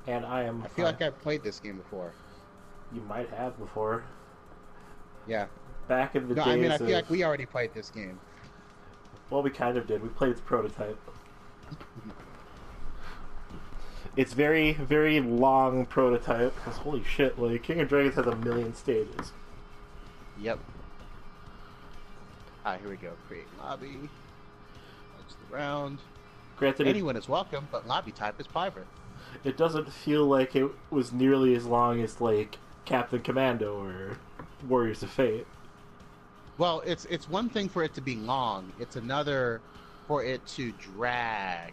And I am. I feel like I've played this game before. You might have before. Yeah. Back in the No, days I mean, I feel of... like we already played this game. Well, we kind of did. We played its prototype. It's very, very long prototype, because holy shit, like, King of Dragons has 1,000,000 stages. Yep. Here we go. Create lobby. That's the round. Granted, Anyone is welcome, but lobby type is private. it doesn't feel like it was nearly as long as, like, Captain Commando or Warriors of Fate. Well, it's one thing for it to be long. It's another for it to drag.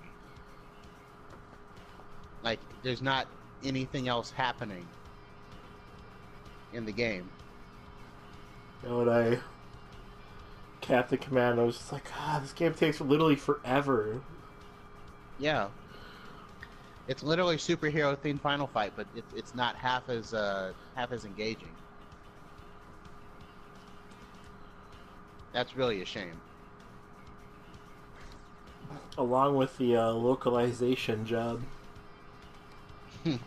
Like, there's not anything else happening in the game. You know what Captain Commando was just like, this game takes literally forever. Yeah. It's literally superhero themed Final Fight, but it's not half as engaging. That's really a shame. Along with the localization job. To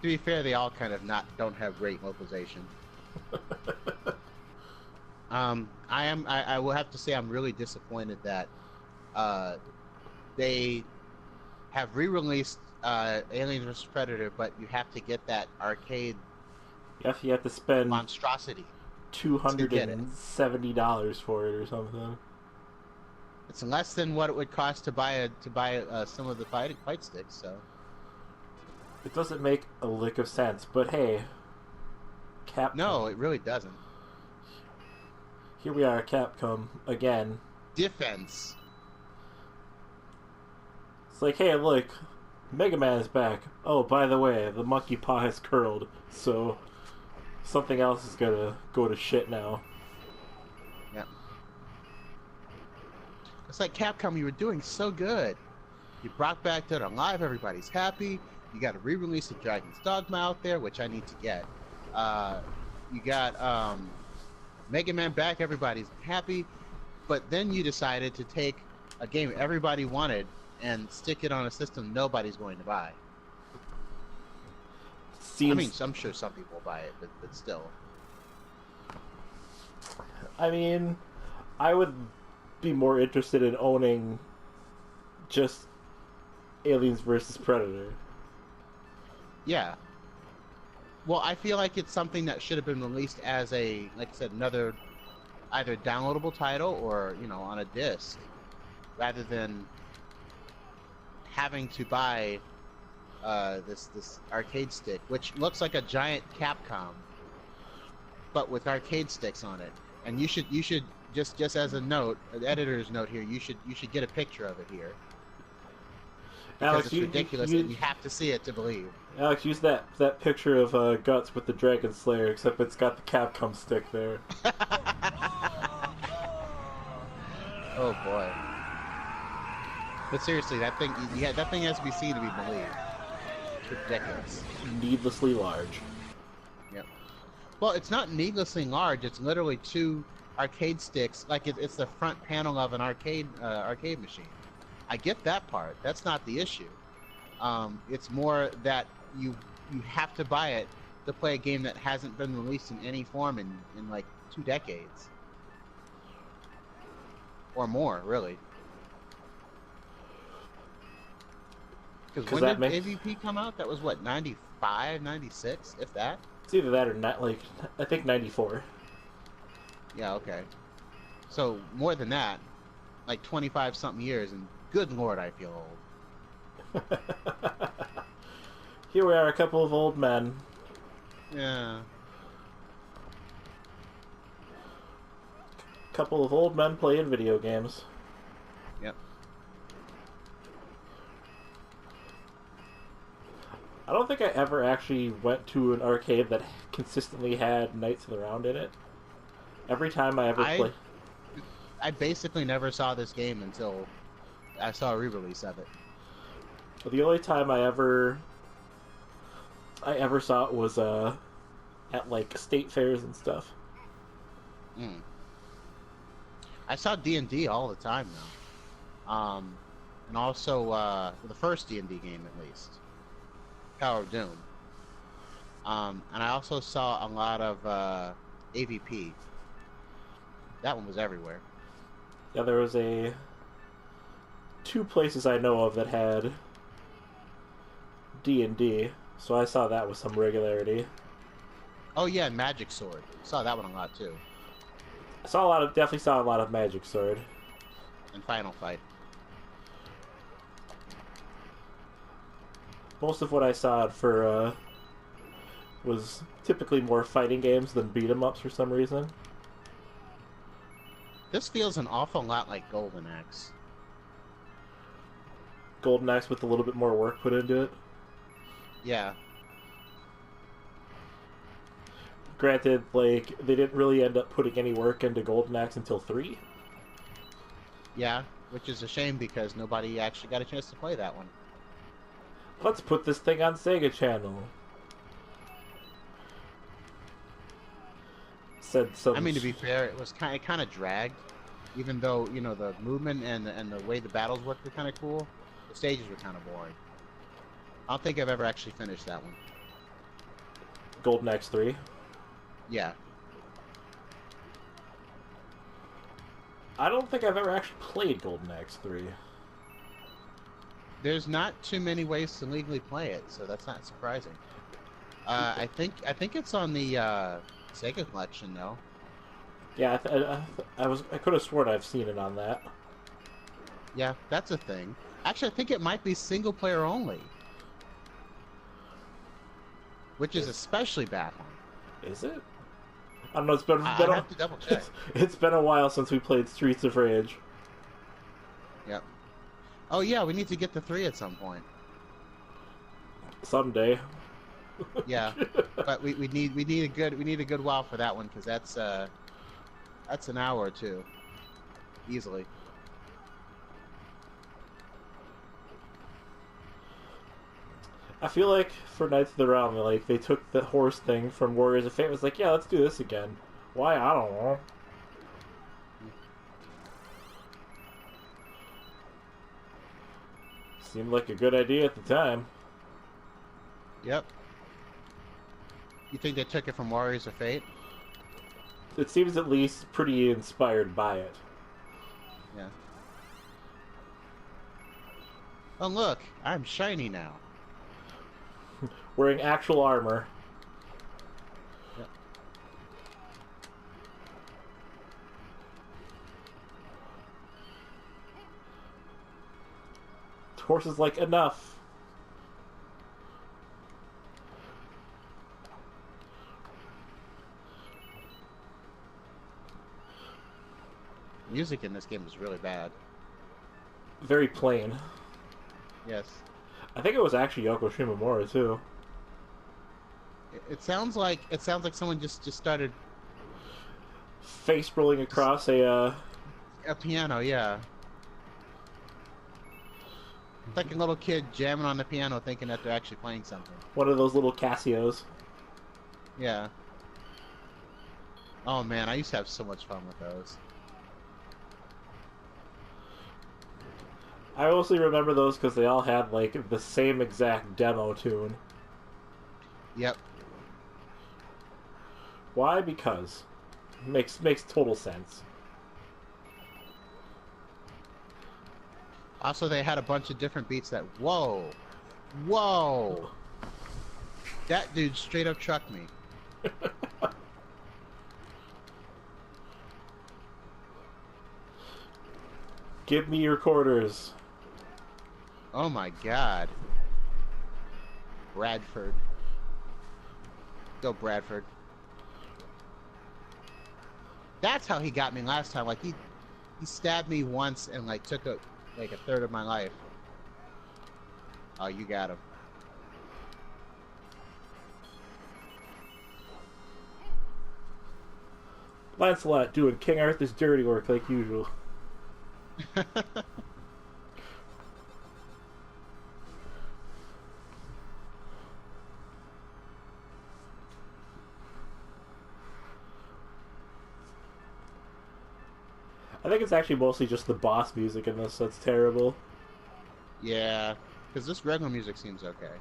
be fair, they all kind of don't have great localization. I will have to say I'm really disappointed that they have re-released Aliens vs Predator, but you have to get that arcade You have to spend monstrosity $270 for it or something. It's less than what it would cost to buy some of the fight sticks. So it doesn't make a lick of sense. But hey, Capcom. No, it really doesn't. Here we are, Capcom again. Defense. It's like, hey, look, Mega Man is back. Oh, by the way, the monkey paw has curled, so something else is gonna go to shit now. Yeah. It's like, Capcom, you were doing so good. You brought back Dead or Alive, everybody's happy. You got a re-release of Dragon's Dogma out there, which I need to get. You got Mega Man back, everybody's happy. But then you decided to take a game everybody wanted and stick it on a system nobody's going to buy. I mean, I'm sure some people will buy it, but still. I mean, I would be more interested in owning just Aliens vs Predator. Yeah. Well, I feel like it's something that should have been released as a, like I said, another either downloadable title or, on a disc, rather than having to buy this arcade stick, which looks like a giant Capcom, but with arcade sticks on it. And you should just as a note, an editor's note here, you should get a picture of it here. Because Alex, it's ridiculous, and you have to see it to believe. Alex, use that picture of Guts with the Dragon Slayer, except it's got the Capcom stick there. Oh boy! But seriously, that thing has to be seen to be believed. It's ridiculous. Needlessly large. Yep. Well, it's not needlessly large. It's literally two arcade sticks. Like it's the front panel of an arcade machine. I get that part. That's not the issue. It's more that you have to buy it to play a game that hasn't been released in any form in like 2 decades. Or more, really. Because when did AVP come out? That was what, 95, 96, if that? It's either that or not, like, I think 94. Yeah, okay. So, more than that, like 25-something years, and good lord, I feel old. Here we are, a couple of old men. Yeah. Couple of old men playing video games. Yep. I don't think I ever actually went to an arcade that consistently had Knights of the Round in it. Every time I ever played... I basically never saw this game until I saw a re-release of it. Well, the only time I ever saw it was at like state fairs and stuff. I saw D&D all the time now. and also the first D&D game at least, Tower of Doom. And I also saw a lot of AVP. That one was everywhere. Yeah, there was two places I know of that had D&D, so I saw that with some regularity. Oh yeah, and Magic Sword. Saw that one a lot too. Definitely saw a lot of Magic Sword. And Final Fight. Most of what I saw for was typically more fighting games than beat 'em ups for some reason. This feels an awful lot like Golden Axe. Golden Axe with a little bit more work put into it. Yeah. Granted, like, they didn't really end up putting any work into Golden Axe until 3. Yeah, which is a shame because nobody actually got a chance to play that one. Let's put this thing on Sega Channel. Said some. I mean, to be fair, it was kind of dragged, even though you know the movement and the way the battles worked were kind of cool. The stages were kind of boring. I don't think I've ever actually finished that one. Golden Axe 3. Yeah. I don't think I've ever actually played Golden Axe 3. There's not too many ways to legally play it, so that's not surprising. I think it's on the Sega collection though. Yeah, I could have sworn I've seen it on that. Yeah, that's a thing. Actually, I think it might be single player only, which is especially baffling. Is it? I don't know. I have to double check. It's been a while since we played Streets of Rage. Yep. Oh yeah, we need to get the 3 at some point. Someday. Yeah, but we need a good while for that one because that's an hour or two, easily. I feel like for Knights of the Realm, like they took the horse thing from Warriors of Fate. It was like, yeah, let's do this again. Why? I don't know. Seemed like a good idea at the time. Yep. You think they took it from Warriors of Fate? It seems at least pretty inspired by it. Yeah. Oh look, I'm shiny now. Wearing actual armor. Yep. The horse is like, enough. Music in this game is really bad. Very plain. Yes. I think it was actually Yoko Shimomura too. It sounds like someone just started Face rolling across a piano, yeah. It's like a little kid jamming on the piano thinking that they're actually playing something. one of those little Casios. Yeah. Oh man, I used to have so much fun with those. I mostly remember those because they all had like the same exact demo tune. Yep. Why? Because makes total sense. Also, they had a bunch of different beats that whoa, that dude straight up trucked me. Give me your quarters. Oh my god. Bradford. Go Bradford. That's how he got me last time. Like he stabbed me once and like took a third of my life. Oh, you got him. Lancelot doing King Arthur's dirty work like usual. I think it's actually mostly just the boss music in this that's terrible. Yeah, because this regular music seems okay.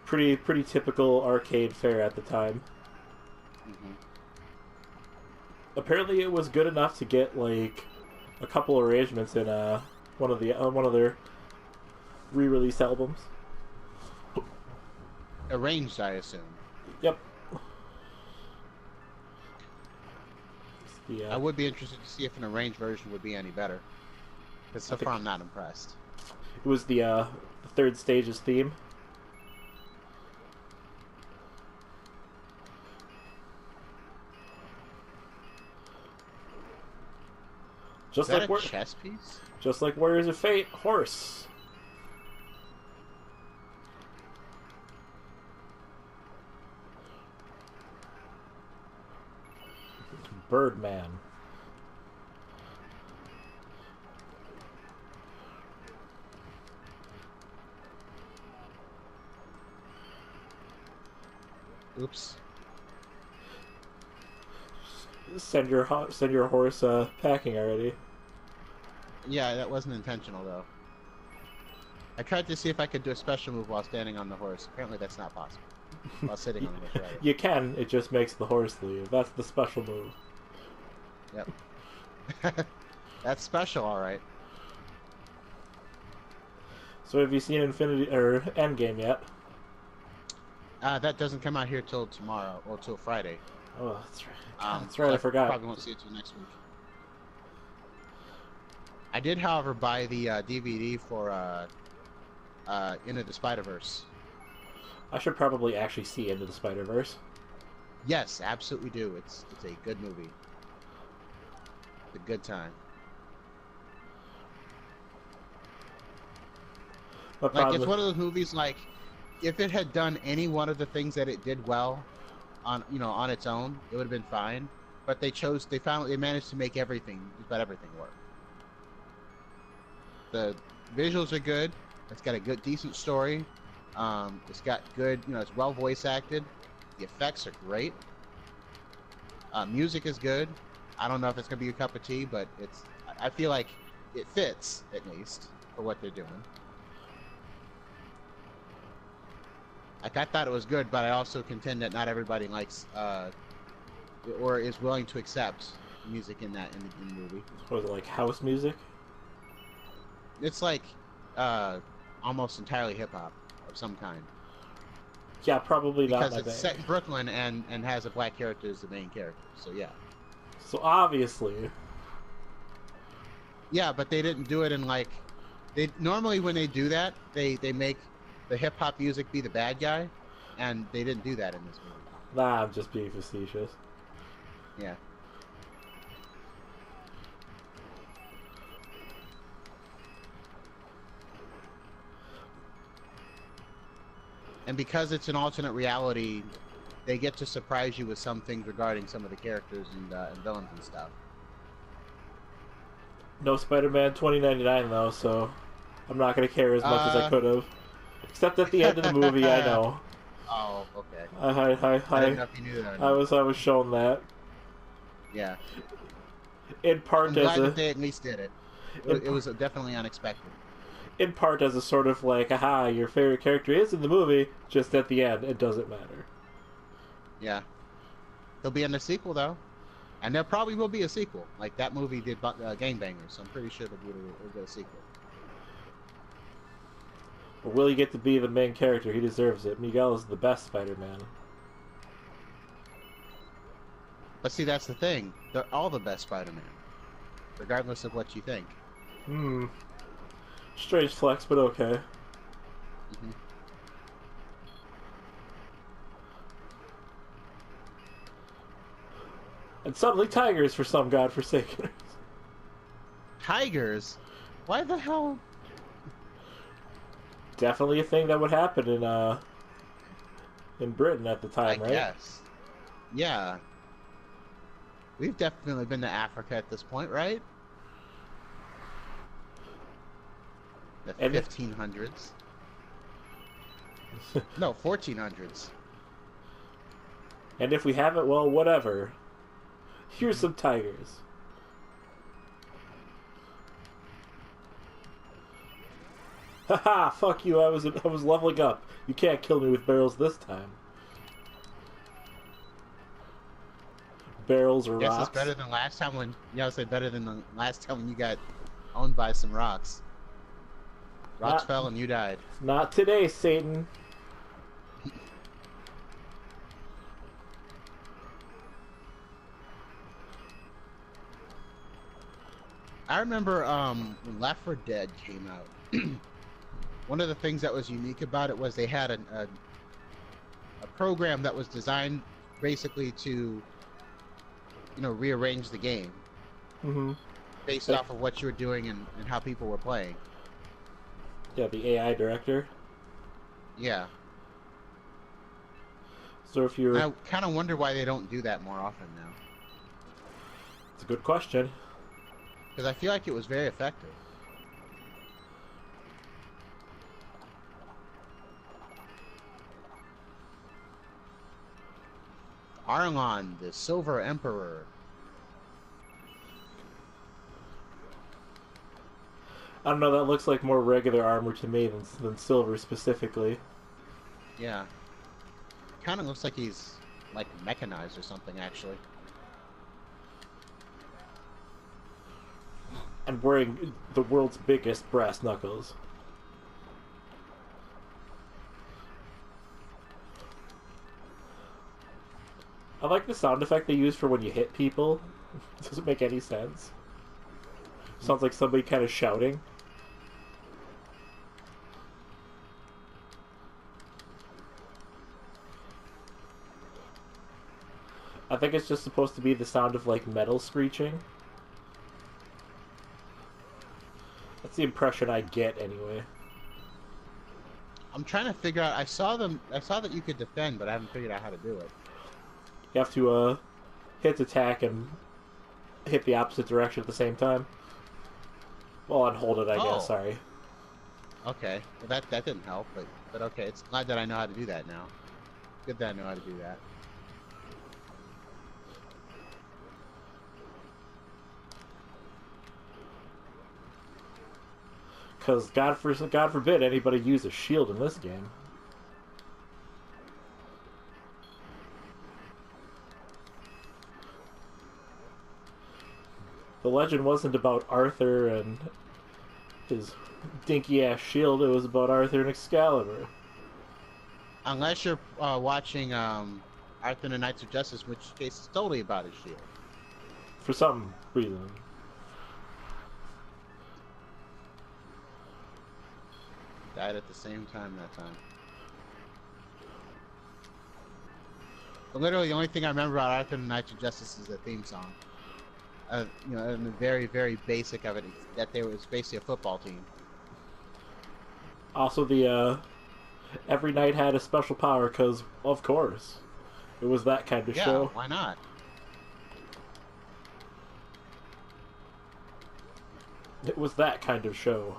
Pretty typical arcade fare at the time. Hmm. Apparently, it was good enough to get like a couple arrangements in one of their re-release albums. Arranged, I assume. Yep. I Yeah. would be interested to see if an arranged version would be any better. Because so far I'm not impressed. It was the third stage's theme. Is that a chess piece? Just like Warriors of Fate, horse. Birdman. Oops. Send your horse packing already. Yeah, that wasn't intentional though. I tried to see if I could do a special move while standing on the horse. Apparently that's not possible. While sitting on the horse, rather. You can, it just makes the horse leave. That's the special move. Yep. That's special, alright. So have you seen Infinity or Endgame yet? That doesn't come out here till tomorrow, or till Friday. Oh, that's right. That's right, I forgot. Probably won't see it till next week. I did, however, buy the DVD for Into the Spider-Verse. I should probably actually see Into the Spider-Verse. Yes, absolutely do. It's a good movie. It's a good time. Like, it's one of those movies, like, if it had done any one of the things that it did well on its own, it would have been fine. But they managed to make everything, just about everything work. The visuals are good. It's got a decent story. It's got good, it's well voice acted. The effects are great. Music is good. I don't know if it's gonna be your cup of tea, but I feel like it fits, at least, for what they're doing. Like, I thought it was good, but I also contend that not everybody likes or is willing to accept music in the movie. Was it like house music? It's like almost entirely hip hop of some kind. Yeah, probably not. Because it's set in Brooklyn and has a black character as the main character. So yeah. So obviously. Yeah, but they didn't do it in like. They normally when they do that, they make the hip hop music be the bad guy, and they didn't do that in this movie. Nah, I'm just being facetious. Yeah. And because it's an alternate reality, they get to surprise you with some things regarding some of the characters and villains and stuff. No Spider-Man 2099 though, so I'm not gonna care as much as I could have. Except at the end of the movie, I know. Oh, okay. I didn't know if you knew that. I was shown that. Yeah. In part I'm glad that they at least did it. It was definitely unexpected. In part as a sort of like, aha, your favorite character is in the movie, just at the end, it doesn't matter. Yeah. He'll be in the sequel, though. And there probably will be a sequel. Like, that movie did Gangbangers, so I'm pretty sure there'll be a sequel. Or will he get to be the main character? He deserves it. Miguel is the best Spider-Man. But see, that's the thing. They're all the best Spider-Man. Regardless of what you think. Strange flex, but okay. Mm-hmm. And suddenly tigers for some godforsaken. Tigers? Why the hell? Definitely a thing that would happen in Britain at the time, right? Yes. Yeah. We've definitely been to Africa at this point, right? The 1500s. No, 1400s. And if we haven't, well, whatever. Here's some tigers. Haha, fuck you, I was leveling up. You can't kill me with barrels this time. Barrels or Guess rocks? it's better than last time when... Yeah, I would say better than the last time when you got owned by some rocks. Rocks fell and you died. Not today, Satan. I remember when Left 4 Dead came out, one of the things that was unique about it was they had a program that was designed basically to, rearrange the game based off of what you were doing and how people were playing. Yeah, the AI director. Yeah. So if you're... I kind of wonder why they don't do that more often now. It's a good question. Because I feel like it was very effective. Arlon, the Silver Emperor. I don't know, that looks like more regular armor to me than silver specifically. Yeah. Kind of looks like he's, like, mechanized or something, actually. And wearing the world's biggest brass knuckles. I like the sound effect they use for when you hit people. It doesn't make any sense. Sounds like somebody kind of shouting. I think it's just supposed to be the sound of, like, metal screeching. That's the impression I get, anyway. I'm trying to figure out... I saw that you could defend, but I haven't figured out how to do it. You have to, hit attack and hit the opposite direction at the same time. Well, and hold it, I guess, sorry. Okay. Well, that didn't help, but okay. It's glad that I know how to do that now. Good that I know how to do that. Because God forbid anybody use a shield in this game. The legend wasn't about Arthur and his dinky-ass shield, it was about Arthur and Excalibur. Unless you're watching Arthur and the Knights of Justice, in which case it's totally about his shield. For some reason. Died at the same time that time. But literally, the only thing I remember about Arthur and the Knights of Justice is the theme song. And the very, very basic of it, that there was basically a football team. Also, the every knight had a special power, because, of course, it was that kind of show. Yeah, why not? It was that kind of show.